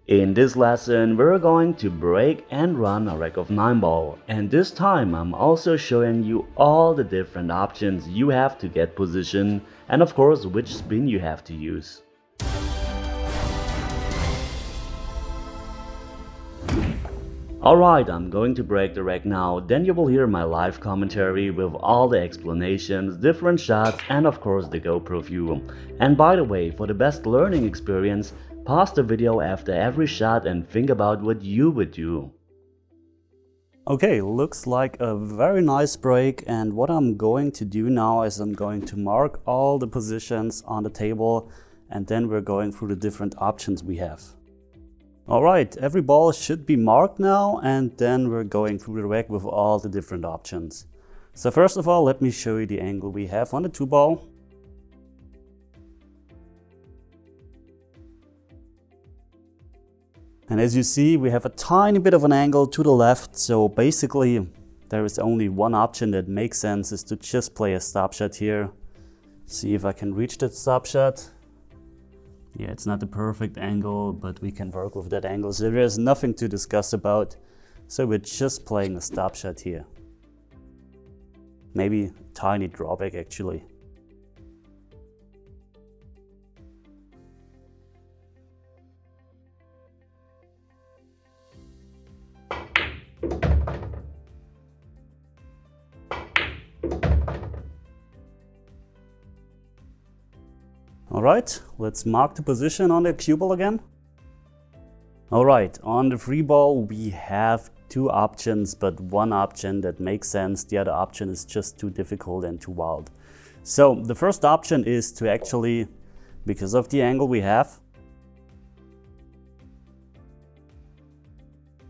In this lesson, we're going to break and run a rack of 9 ball, and this time I'm also showing you all the different options you have to get position and of course which spin you have to use. Alright, I'm going to break the rack now, then you will hear my live commentary with all the explanations, different shots and of course the GoPro view. And by the way, for the best learning experience, pause the video after every shot and think about what you would do. Okay, looks like a very nice break, and what I'm going to do now is I'm going to mark all the positions on the table and then we're going through the different options we have. Alright, every ball should be marked now and then we're going through the rack with all the different options. So first of all, let me show you the angle we have on the 2 ball. And as you see, we have a tiny bit of an angle to the left, so basically there is only one option that makes sense, is to just play a stop shot here. See if I can reach that stop shot. Yeah, it's not the perfect angle, but we can work with that angle, so there's nothing to discuss about. So we're just playing a stop shot here. Maybe tiny drawback actually. Alright, let's mark the position on the cue ball again. Alright, on the 3 ball we have 2 options, but one option that makes sense, the other option is just too difficult and too wild. So the first option is to actually, because of the angle we have,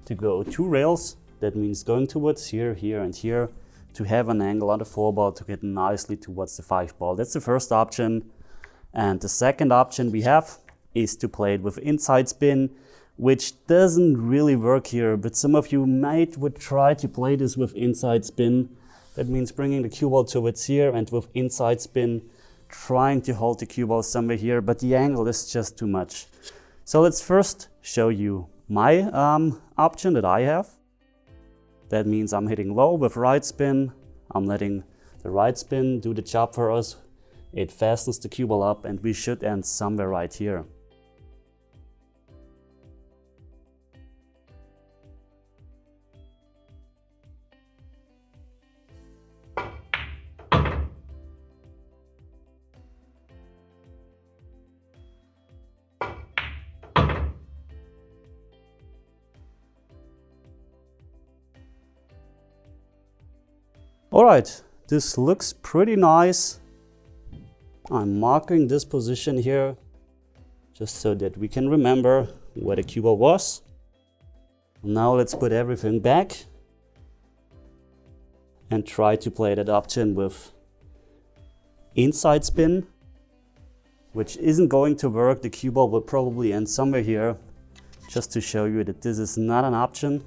to go 2 rails, that means going towards here, here and here, to have an angle on the 4 ball to get nicely towards the 5 ball. That's the first option. And the second option we have is to play it with inside spin, which doesn't really work here, but some of you would try to play this with inside spin. That means bringing the cue ball towards here and with inside spin, trying to hold the cue ball somewhere here, but the angle is just too much. So let's first show you my option that I have. That means I'm hitting low with right spin. I'm letting the right spin do the job for us. It fastens the cue ball up and we should end somewhere right here. Alright, this looks pretty nice. I'm marking this position here just so that we can remember where the cue ball was. Now let's put everything back and try to play that option with inside spin, which isn't going to work. The cue ball will probably end somewhere here, just to show you that this is not an option.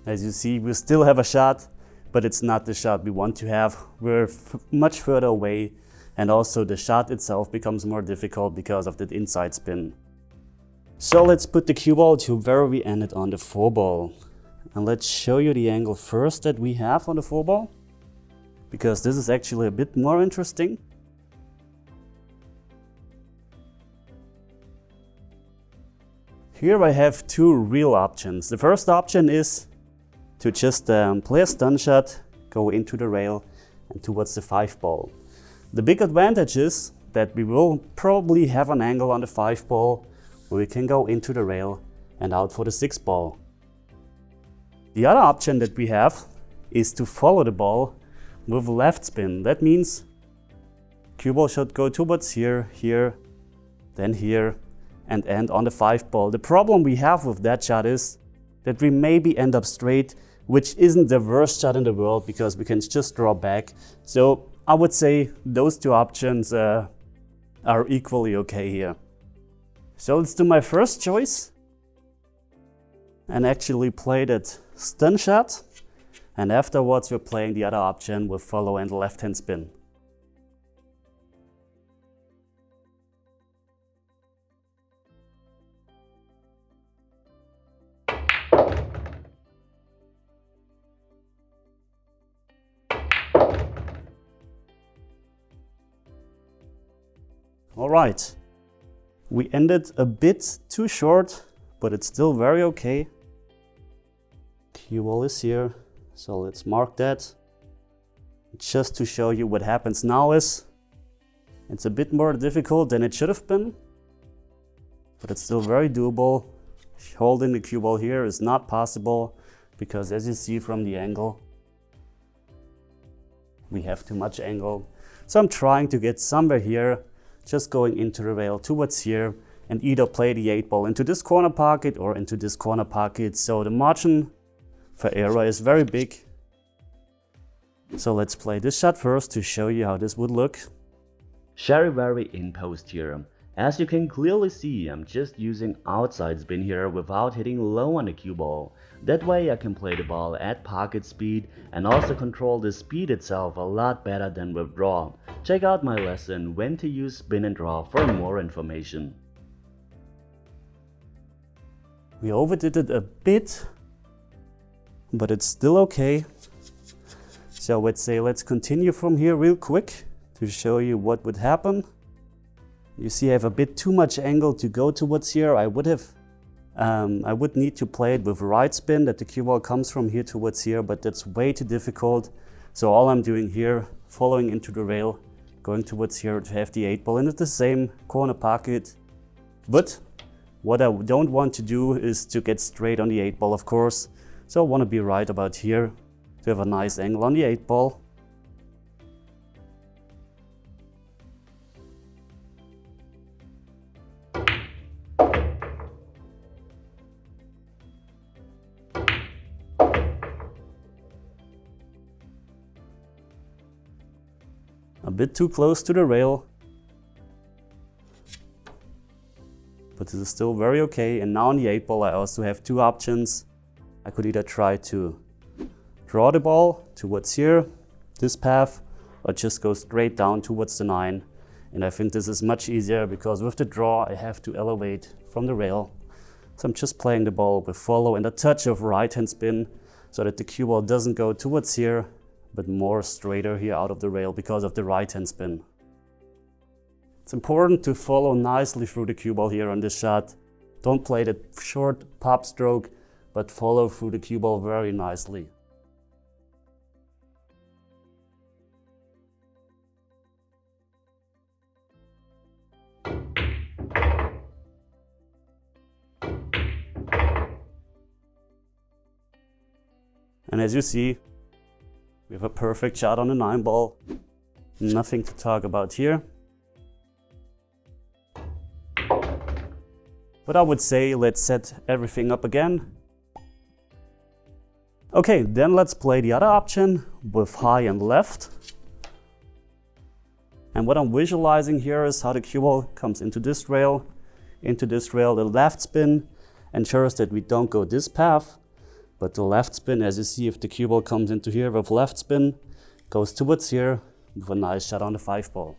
As you see, we still have a shot, but it's not the shot we want to have. We're much further away, and also the shot itself becomes more difficult because of that inside spin. So let's put the cue ball to where we ended on the 4 ball. And let's show you the angle first that we have on the 4 ball, because this is actually a bit more interesting. Here I have 2 real options. The first option is to just play a stun shot, go into the rail and towards the 5 ball. The big advantage is that we will probably have an angle on the 5 ball where we can go into the rail and out for the 6 ball. The other option that we have is to follow the ball with left spin. That means cue ball should go towards here, here, then here and end on the 5 ball. The problem we have with that shot is that we maybe end up straight, which isn't the worst shot in the world because we can just draw back. So I would say those 2 options are equally okay here. So let's do my first choice. and actually play that stun shot. And afterwards we're playing the other option with follow and left hand spin. All right, we ended a bit too short, but it's still very okay. Cue ball is here, so let's mark that. Just to show you what happens now is, it's a bit more difficult than it should have been, but it's still very doable. Holding the cue ball here is not possible, because as you see from the angle, we have too much angle. So I'm trying to get somewhere here, just going into the rail towards here, and either play the 8-ball into this corner pocket or into this corner pocket. So the margin for error is very big. So let's play this shot first to show you how this would look. Very in post here. As you can clearly see, I'm just using outside spin here without hitting low on the cue ball. That way I can play the ball at pocket speed and also control the speed itself a lot better than with draw. Check out my lesson when to use spin and draw for more information. We overdid it a bit, but it's still okay. So let's continue from here real quick to show you what would happen. You see I have a bit too much angle to go towards here. I would need to play it with right spin, that the cue ball comes from here towards here, but that's way too difficult. So all I'm doing here, following into the rail, going towards here to have the 8-ball in the same corner pocket. But what I don't want to do is to get straight on the 8-ball, of course. So I want to be right about here to have a nice angle on the 8-ball. A bit too close to the rail, but this is still very okay. And now on the 8-ball I also have two options. I could either try to draw the ball towards here, this path, or just go straight down towards the 9. And I think this is much easier because with the draw I have to elevate from the rail. So I'm just playing the ball with follow and a touch of right hand spin so that the cue ball doesn't go towards here, but more straighter here out of the rail because of the right hand spin. It's important to follow nicely through the cue ball here on this shot. Don't play the short pop stroke, but follow through the cue ball very nicely. And as you see, we have a perfect shot on the 9-ball. Nothing to talk about here. But I would say let's set everything up again. Okay, then let's play the other option with high and left. And what I'm visualizing here is how the cue ball comes into this rail, the left spin ensures that we don't go this path. But the left spin, as you see, if the cue ball comes into here with left spin, goes towards here with a nice shot on the 5-ball.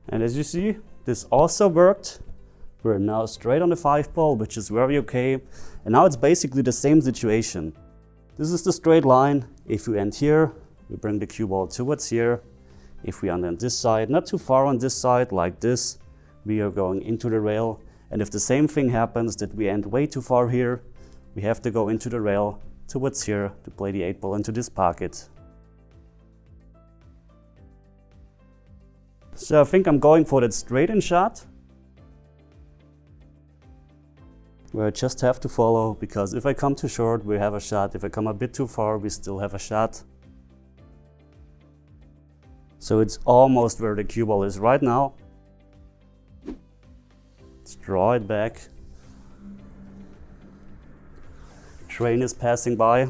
And as you see, this also worked. We're now straight on the 5-ball, which is very okay. And now it's basically the same situation. This is the straight line. If we end here, we bring the cue ball towards here. If we end on this side, not too far on this side, like this, we are going into the rail. And if the same thing happens, that we end way too far here, we have to go into the rail towards here to play the 8-ball into this pocket. So I think I'm going for that straight-in shot, where I just have to follow, because if I come too short, we have a shot. If I come a bit too far, we still have a shot. So it's almost where the cue ball is right now. Let's draw it back. Train is passing by.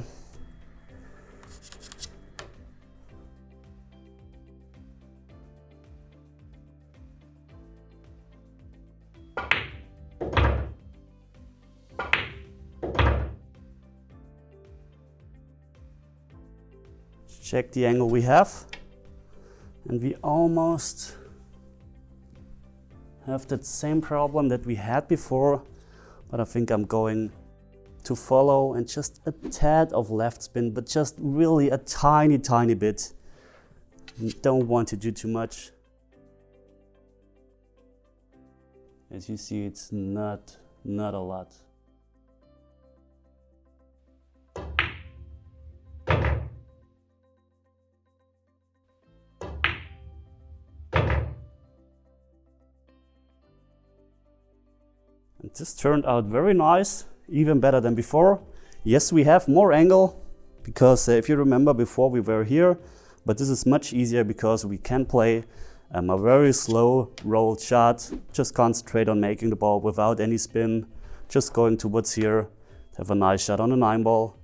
Check the angle we have, and we almost have that same problem that we had before, but I think I'm going to follow and just a tad of left spin, but just really a tiny bit. Don't want to do too much. As you see, it's not a lot. This turned out very nice, even better than before. Yes, we have more angle because if you remember before we were here, but this is much easier because we can play a very slow rolled shot, just concentrate on making the ball without any spin, just going towards here, have a nice shot on a 9-ball.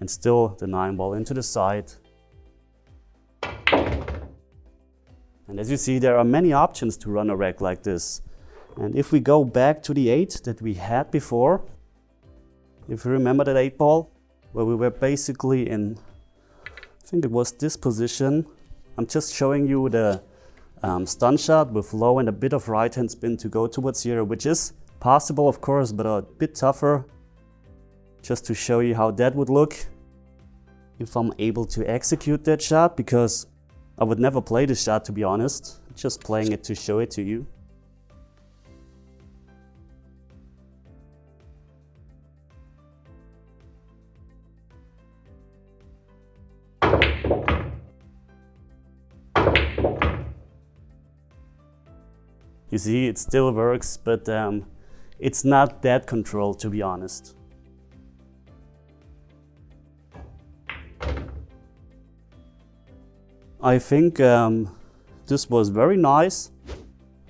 And still the 9-ball into the side. And as you see, there are many options to run a rack like this. And if we go back to the 8 that we had before, if you remember that 8-ball, where we were basically in, I think it was this position. I'm just showing you the stun shot with low and a bit of right hand spin to go towards here, which is possible of course, but a bit tougher. Just to show you how that would look if I'm able to execute that shot, because I would never play this shot, to be honest, just playing it to show it to you. You see, it still works, but it's not that controlled, to be honest. I think this was very nice.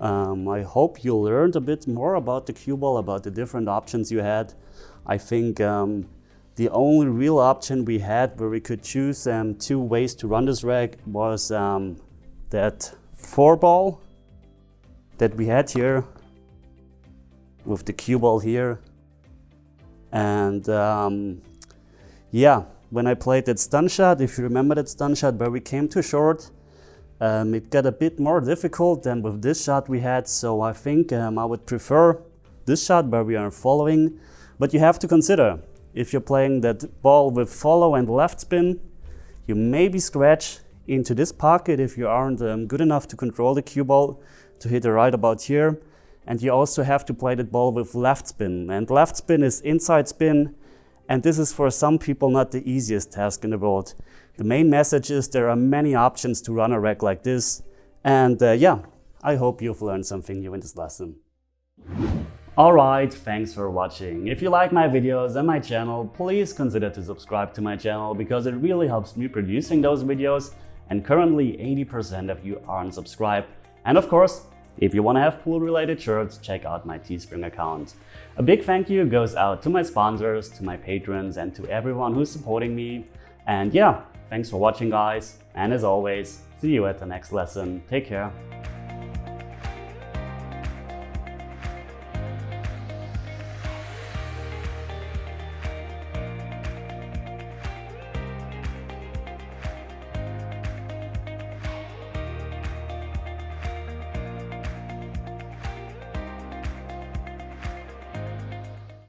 I hope you learned a bit more about the cue ball, about the different options you had. I think the only real option we had where we could choose 2 ways to run this rack was that 4-ball that we had here with the cue ball here. And yeah, when I played that stun shot, if you remember that stun shot where we came too short, it got a bit more difficult than with this shot we had. So I think I would prefer this shot where we are following. But you have to consider, if you're playing that ball with follow and left spin, you maybe scratch into this pocket if you aren't good enough to control the cue ball to hit it right about here. And you also have to play that ball with left spin. And left spin is inside spin. And this is for some people not the easiest task in the world. The main message is there are many options to run a rack like this. And yeah, I hope you've learned something new in this lesson. Alright, thanks for watching. If you like my videos and my channel, please consider to subscribe to my channel because it really helps me producing those videos. And currently 80% of you aren't subscribed. And of course, if you want to have pool related shirts, check out my Teespring account. A big thank you goes out to my sponsors, to my patrons, and to everyone who's supporting me. And yeah, thanks for watching guys. And as always, see you at the next lesson. Take care.